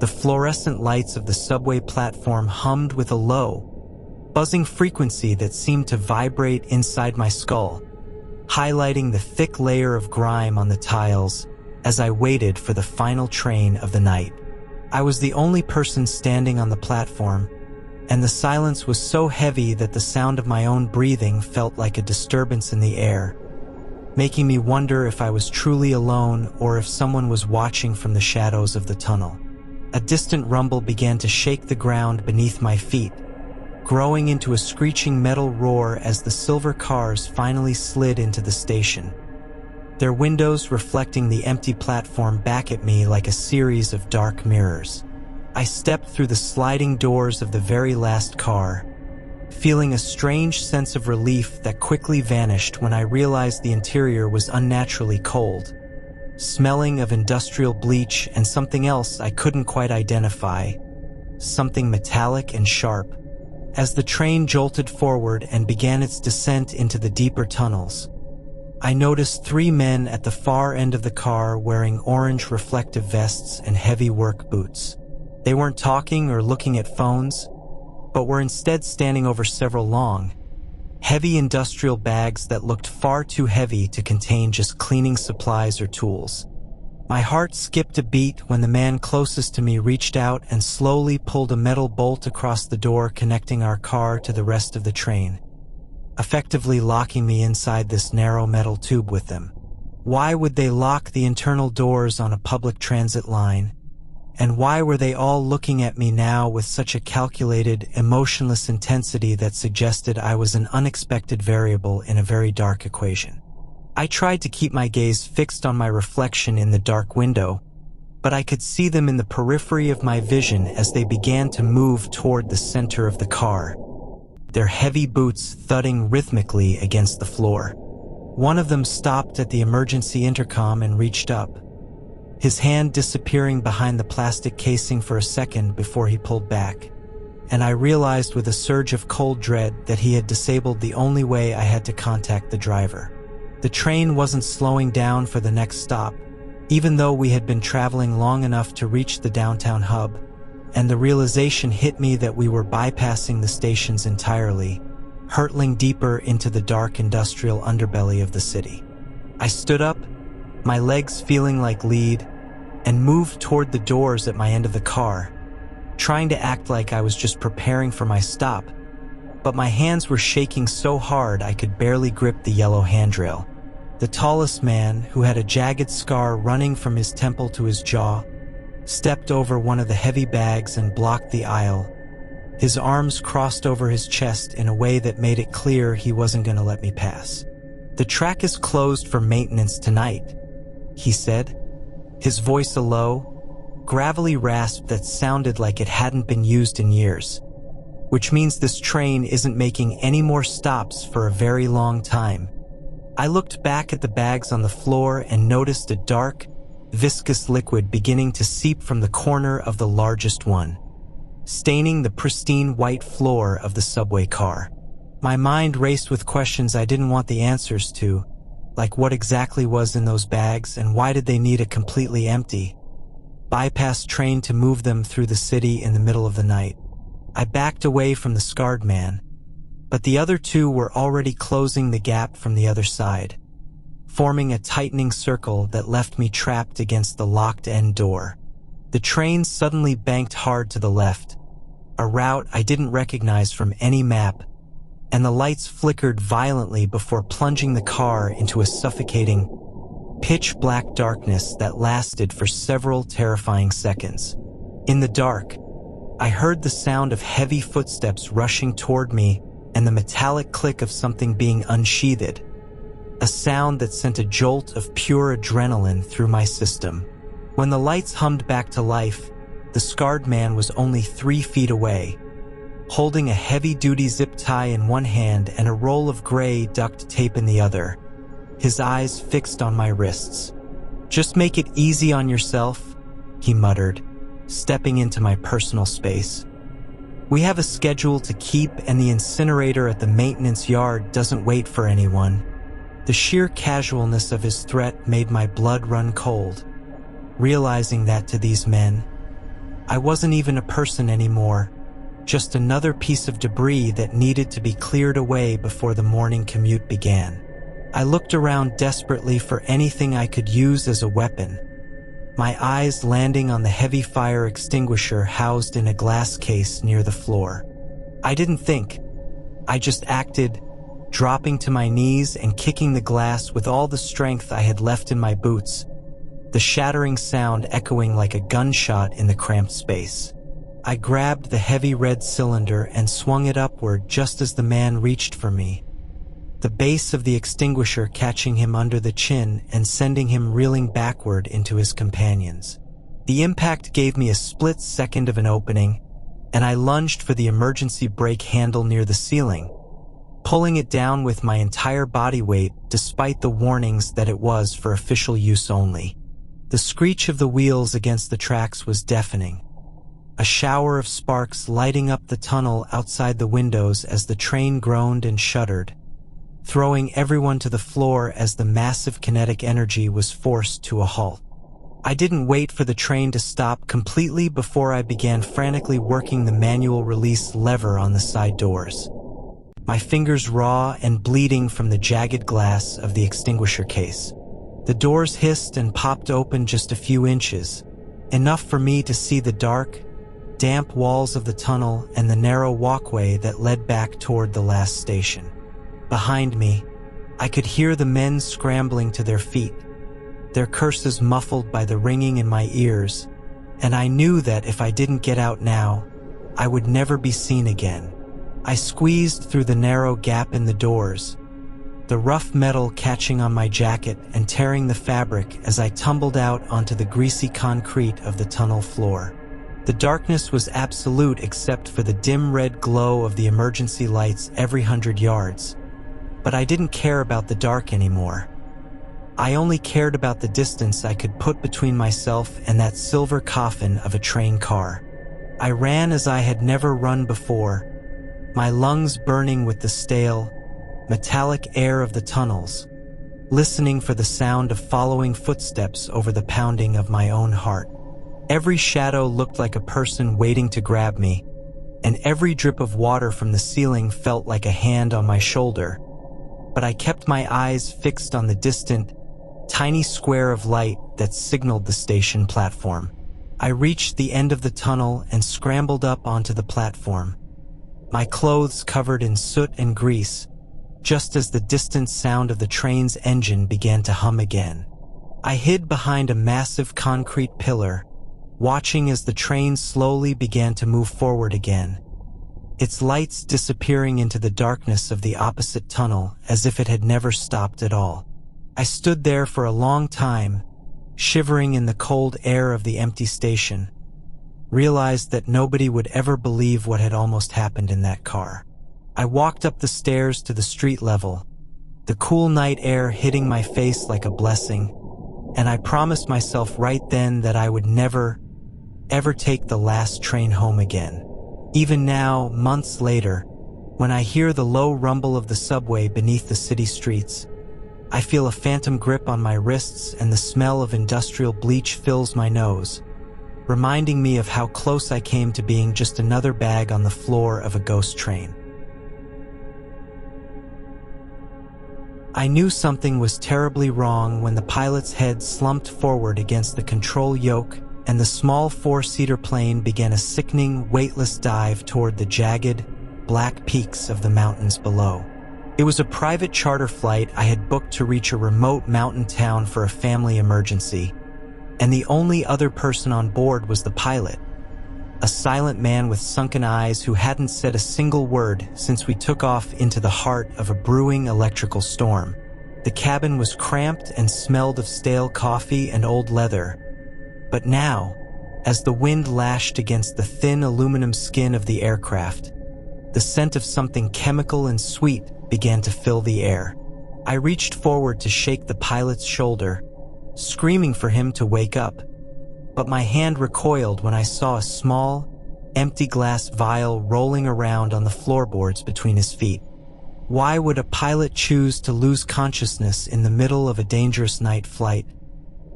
The fluorescent lights of the subway platform hummed with a low, buzzing frequency that seemed to vibrate inside my skull, highlighting the thick layer of grime on the tiles as I waited for the final train of the night. I was the only person standing on the platform, and the silence was so heavy that the sound of my own breathing felt like a disturbance in the air, making me wonder if I was truly alone or if someone was watching from the shadows of the tunnel. A distant rumble began to shake the ground beneath my feet, growing into a screeching metal roar as the silver cars finally slid into the station, their windows reflecting the empty platform back at me like a series of dark mirrors. I stepped through the sliding doors of the very last car, feeling a strange sense of relief that quickly vanished when I realized the interior was unnaturally cold, smelling of industrial bleach and something else I couldn't quite identify, something metallic and sharp. As the train jolted forward and began its descent into the deeper tunnels, I noticed 3 men at the far end of the car wearing orange reflective vests and heavy work boots. They weren't talking or looking at phones, but were instead standing over several long, heavy industrial bags that looked far too heavy to contain just cleaning supplies or tools. My heart skipped a beat when the man closest to me reached out and slowly pulled a metal bolt across the door connecting our car to the rest of the train, effectively locking me inside this narrow metal tube with them. Why would they lock the internal doors on a public transit line? And why were they all looking at me now with such a calculated, emotionless intensity that suggested I was an unexpected variable in a very dark equation? I tried to keep my gaze fixed on my reflection in the dark window, but I could see them in the periphery of my vision as they began to move toward the center of the car, their heavy boots thudding rhythmically against the floor. One of them stopped at the emergency intercom and reached up, his hand disappearing behind the plastic casing for a second before he pulled back, and I realized with a surge of cold dread that he had disabled the only way I had to contact the driver. The train wasn't slowing down for the next stop, even though we had been traveling long enough to reach the downtown hub, and the realization hit me that we were bypassing the stations entirely, hurtling deeper into the dark industrial underbelly of the city. I stood up, my legs feeling like lead, and moved toward the doors at my end of the car, trying to act like I was just preparing for my stop, but my hands were shaking so hard I could barely grip the yellow handrail. The tallest man, who had a jagged scar running from his temple to his jaw, stepped over one of the heavy bags and blocked the aisle, his arms crossed over his chest in a way that made it clear he wasn't going to let me pass. "The track is closed for maintenance tonight," he said, his voice a low, gravelly rasp that sounded like it hadn't been used in years, "which means this train isn't making any more stops for a very long time." I looked back at the bags on the floor and noticed a dark, viscous liquid beginning to seep from the corner of the largest one, staining the pristine white floor of the subway car. My mind raced with questions I didn't want the answers to, like what exactly was in those bags and why did they need a completely empty, bypass train to move them through the city in the middle of the night. I backed away from the scarred man, but the other 2 were already closing the gap from the other side, forming a tightening circle that left me trapped against the locked end door. The train suddenly banked hard to the left, a route I didn't recognize from any map, and the lights flickered violently before plunging the car into a suffocating, pitch-black darkness that lasted for several terrifying seconds. In the dark, I heard the sound of heavy footsteps rushing toward me and the metallic click of something being unsheathed, a sound that sent a jolt of pure adrenaline through my system. When the lights hummed back to life, the scarred man was only 3 feet away, holding a heavy-duty zip tie in one hand and a roll of gray duct tape in the other, his eyes fixed on my wrists. "Just make it easy on yourself," he muttered, stepping into my personal space. "We have a schedule to keep and the incinerator at the maintenance yard doesn't wait for anyone." The sheer casualness of his threat made my blood run cold, realizing that to these men, I wasn't even a person anymore, just another piece of debris that needed to be cleared away before the morning commute began. I looked around desperately for anything I could use as a weapon, my eyes landing on the heavy fire extinguisher housed in a glass case near the floor. I didn't think. I just acted, dropping to my knees and kicking the glass with all the strength I had left in my boots, the shattering sound echoing like a gunshot in the cramped space. I grabbed the heavy red cylinder and swung it upward just as the man reached for me, the base of the extinguisher catching him under the chin and sending him reeling backward into his companions. The impact gave me a split second of an opening, and I lunged for the emergency brake handle near the ceiling, pulling it down with my entire body weight despite the warnings that it was for official use only. The screech of the wheels against the tracks was deafening, a shower of sparks lighting up the tunnel outside the windows as the train groaned and shuddered, throwing everyone to the floor as the massive kinetic energy was forced to a halt. I didn't wait for the train to stop completely before I began frantically working the manual release lever on the side doors, my fingers raw and bleeding from the jagged glass of the extinguisher case. The doors hissed and popped open just a few inches, enough for me to see the dark, damp walls of the tunnel and the narrow walkway that led back toward the last station. Behind me, I could hear the men scrambling to their feet, their curses muffled by the ringing in my ears, and I knew that if I didn't get out now, I would never be seen again. I squeezed through the narrow gap in the doors, the rough metal catching on my jacket and tearing the fabric as I tumbled out onto the greasy concrete of the tunnel floor. The darkness was absolute except for the dim red glow of the emergency lights every 100 yards. But I didn't care about the dark anymore. I only cared about the distance I could put between myself and that silver coffin of a train car. I ran as I had never run before, my lungs burning with the stale, metallic air of the tunnels, listening for the sound of following footsteps over the pounding of my own heart. Every shadow looked like a person waiting to grab me, and every drip of water from the ceiling felt like a hand on my shoulder. But I kept my eyes fixed on the distant, tiny square of light that signaled the station platform. I reached the end of the tunnel and scrambled up onto the platform, my clothes covered in soot and grease, just as the distant sound of the train's engine began to hum again. I hid behind a massive concrete pillar, watching as the train slowly began to move forward again, its lights disappearing into the darkness of the opposite tunnel as if it had never stopped at all. I stood there for a long time, shivering in the cold air of the empty station, realized that nobody would ever believe what had almost happened in that car. I walked up the stairs to the street level, the cool night air hitting my face like a blessing, and I promised myself right then that I would never, ever take the last train home again. Even now, months later, when I hear the low rumble of the subway beneath the city streets, I feel a phantom grip on my wrists and the smell of industrial bleach fills my nose, reminding me of how close I came to being just another bag on the floor of a ghost train. I knew something was terribly wrong when the pilot's head slumped forward against the control yoke and the small four-seater plane began a sickening, weightless dive toward the jagged, black peaks of the mountains below. It was a private charter flight I had booked to reach a remote mountain town for a family emergency, and the only other person on board was the pilot, a silent man with sunken eyes who hadn't said a single word since we took off into the heart of a brewing electrical storm. The cabin was cramped and smelled of stale coffee and old leather, but now, as the wind lashed against the thin aluminum skin of the aircraft, the scent of something chemical and sweet began to fill the air. I reached forward to shake the pilot's shoulder, screaming for him to wake up, but my hand recoiled when I saw a small, empty glass vial rolling around on the floorboards between his feet. Why would a pilot choose to lose consciousness in the middle of a dangerous night flight?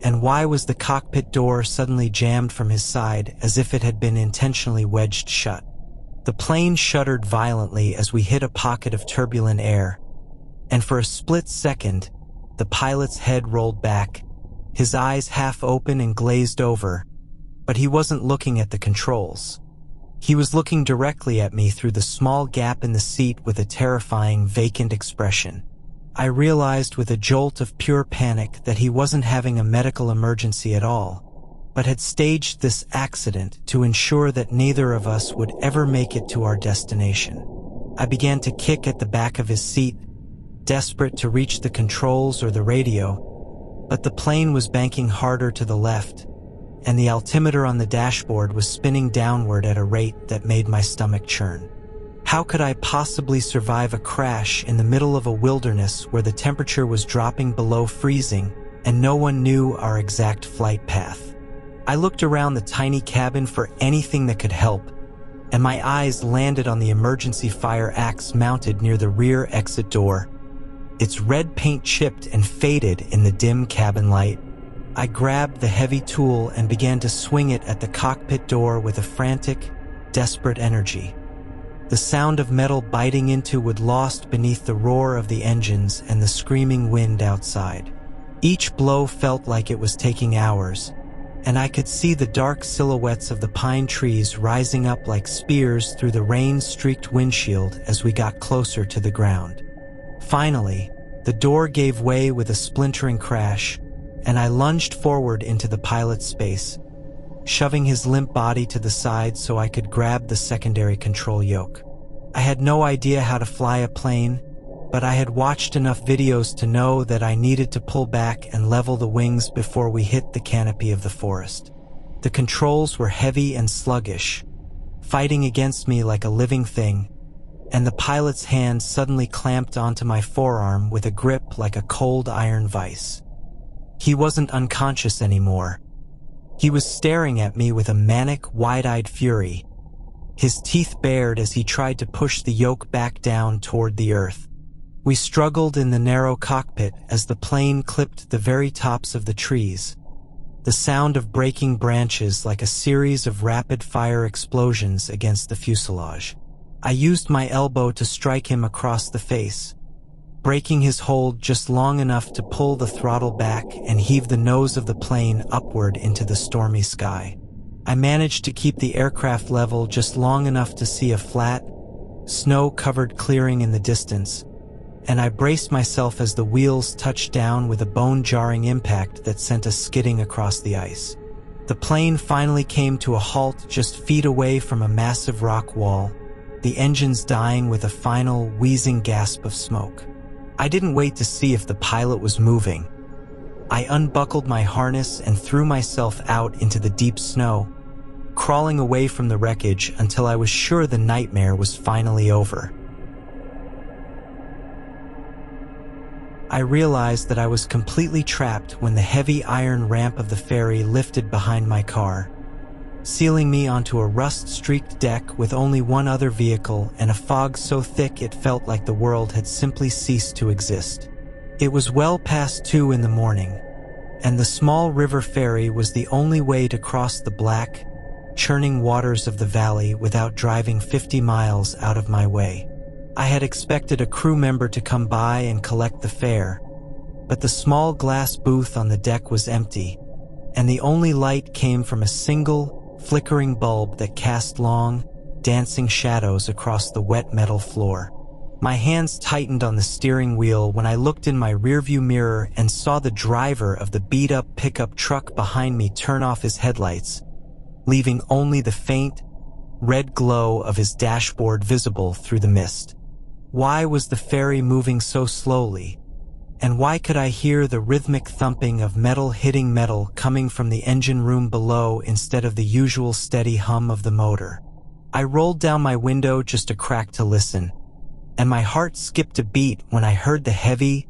And why was the cockpit door suddenly jammed from his side as if it had been intentionally wedged shut? The plane shuddered violently as we hit a pocket of turbulent air, and for a split second, the pilot's head rolled back, his eyes half open and glazed over, but he wasn't looking at the controls. He was looking directly at me through the small gap in the seat with a terrifying, vacant expression. I realized with a jolt of pure panic that he wasn't having a medical emergency at all, but had staged this accident to ensure that neither of us would ever make it to our destination. I began to kick at the back of his seat, desperate to reach the controls or the radio, but the plane was banking harder to the left, and the altimeter on the dashboard was spinning downward at a rate that made my stomach churn. How could I possibly survive a crash in the middle of a wilderness where the temperature was dropping below freezing and no one knew our exact flight path? I looked around the tiny cabin for anything that could help, and my eyes landed on the emergency fire axe mounted near the rear exit door. Its red paint chipped and faded in the dim cabin light. I grabbed the heavy tool and began to swing it at the cockpit door with a frantic, desperate energy. The sound of metal biting into wood lost beneath the roar of the engines and the screaming wind outside. Each blow felt like it was taking hours, and I could see the dark silhouettes of the pine trees rising up like spears through the rain-streaked windshield as we got closer to the ground. Finally, the door gave way with a splintering crash, and I lunged forward into the pilot's space, shoving his limp body to the side so I could grab the secondary control yoke. I had no idea how to fly a plane, but I had watched enough videos to know that I needed to pull back and level the wings before we hit the canopy of the forest. The controls were heavy and sluggish, fighting against me like a living thing, and the pilot's hand suddenly clamped onto my forearm with a grip like a cold iron vise. He wasn't unconscious anymore. He was staring at me with a manic, wide-eyed fury, his teeth bared as he tried to push the yoke back down toward the earth. We struggled in the narrow cockpit as the plane clipped the very tops of the trees, the sound of breaking branches like a series of rapid-fire explosions against the fuselage. I used my elbow to strike him across the face, breaking his hold just long enough to pull the throttle back and heave the nose of the plane upward into the stormy sky. I managed to keep the aircraft level just long enough to see a flat, snow-covered clearing in the distance, and I braced myself as the wheels touched down with a bone-jarring impact that sent us skidding across the ice. The plane finally came to a halt just feet away from a massive rock wall, the engines dying with a final, wheezing gasp of smoke. I didn't wait to see if the pilot was moving. I unbuckled my harness and threw myself out into the deep snow, crawling away from the wreckage until I was sure the nightmare was finally over. I realized that I was completely trapped when the heavy iron ramp of the ferry lifted behind my car, sealing me onto a rust-streaked deck with only one other vehicle and a fog so thick it felt like the world had simply ceased to exist. It was well past 2 in the morning, and the small river ferry was the only way to cross the black, churning waters of the valley without driving 50 miles out of my way. I had expected a crew member to come by and collect the fare, but the small glass booth on the deck was empty, and the only light came from a single, flickering bulb that cast long, dancing shadows across the wet metal floor. My hands tightened on the steering wheel when I looked in my rearview mirror and saw the driver of the beat-up pickup truck behind me turn off his headlights, leaving only the faint, red glow of his dashboard visible through the mist. Why was the ferry moving so slowly? And why could I hear the rhythmic thumping of metal hitting metal coming from the engine room below instead of the usual steady hum of the motor? I rolled down my window just a crack to listen, and my heart skipped a beat when I heard the heavy,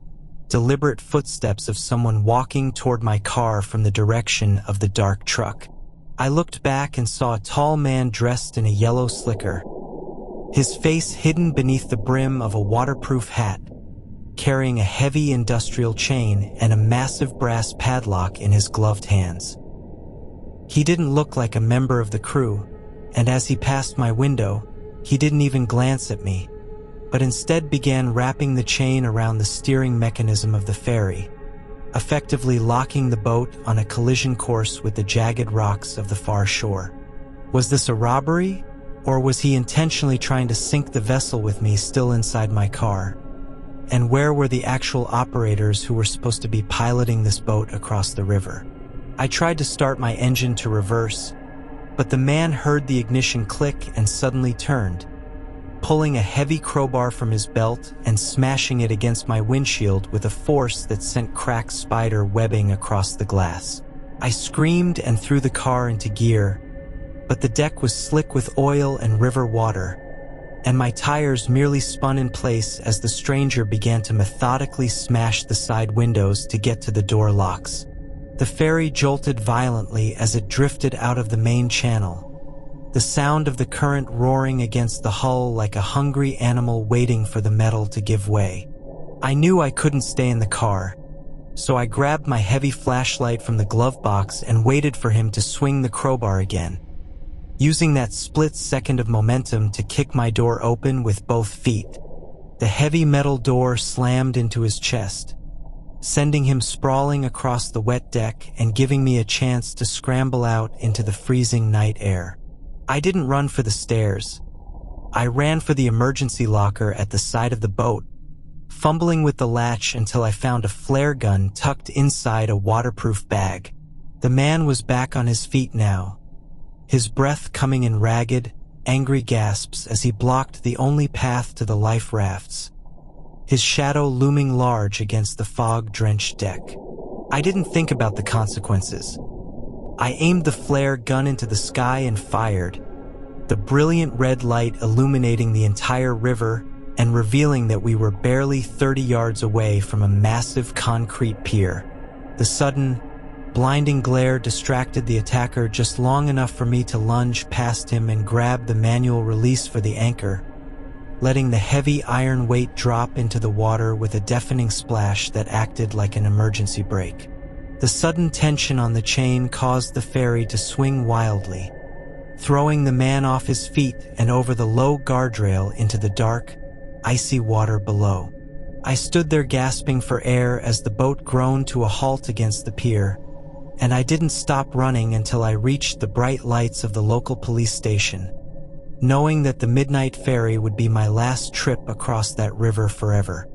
deliberate footsteps of someone walking toward my car from the direction of the dark truck. I looked back and saw a tall man dressed in a yellow slicker, his face hidden beneath the brim of a waterproof hat, carrying a heavy industrial chain and a massive brass padlock in his gloved hands. He didn't look like a member of the crew, and as he passed my window, he didn't even glance at me, but instead began wrapping the chain around the steering mechanism of the ferry, effectively locking the boat on a collision course with the jagged rocks of the far shore. Was this a robbery, or was he intentionally trying to sink the vessel with me still inside my car? And where were the actual operators who were supposed to be piloting this boat across the river? I tried to start my engine to reverse, but the man heard the ignition click and suddenly turned, pulling a heavy crowbar from his belt and smashing it against my windshield with a force that sent cracked spider webbing across the glass. I screamed and threw the car into gear, but the deck was slick with oil and river water, and my tires merely spun in place as the stranger began to methodically smash the side windows to get to the door locks. The ferry jolted violently as it drifted out of the main channel, the sound of the current roaring against the hull like a hungry animal waiting for the metal to give way. I knew I couldn't stay in the car, so I grabbed my heavy flashlight from the glove box and waited for him to swing the crowbar again, using that split second of momentum to kick my door open with both feet. The heavy metal door slammed into his chest, sending him sprawling across the wet deck and giving me a chance to scramble out into the freezing night air. I didn't run for the stairs. I ran for the emergency locker at the side of the boat, fumbling with the latch until I found a flare gun tucked inside a waterproof bag. The man was back on his feet now, his breath coming in ragged, angry gasps as he blocked the only path to the life rafts, his shadow looming large against the fog-drenched deck. I didn't think about the consequences. I aimed the flare gun into the sky and fired, the brilliant red light illuminating the entire river and revealing that we were barely 30 yards away from a massive concrete pier. The sudden, blinding glare distracted the attacker just long enough for me to lunge past him and grab the manual release for the anchor, letting the heavy iron weight drop into the water with a deafening splash that acted like an emergency brake. The sudden tension on the chain caused the ferry to swing wildly, throwing the man off his feet and over the low guardrail into the dark, icy water below. I stood there gasping for air as the boat groaned to a halt against the pier, and I didn't stop running until I reached the bright lights of the local police station, knowing that the midnight ferry would be my last trip across that river forever.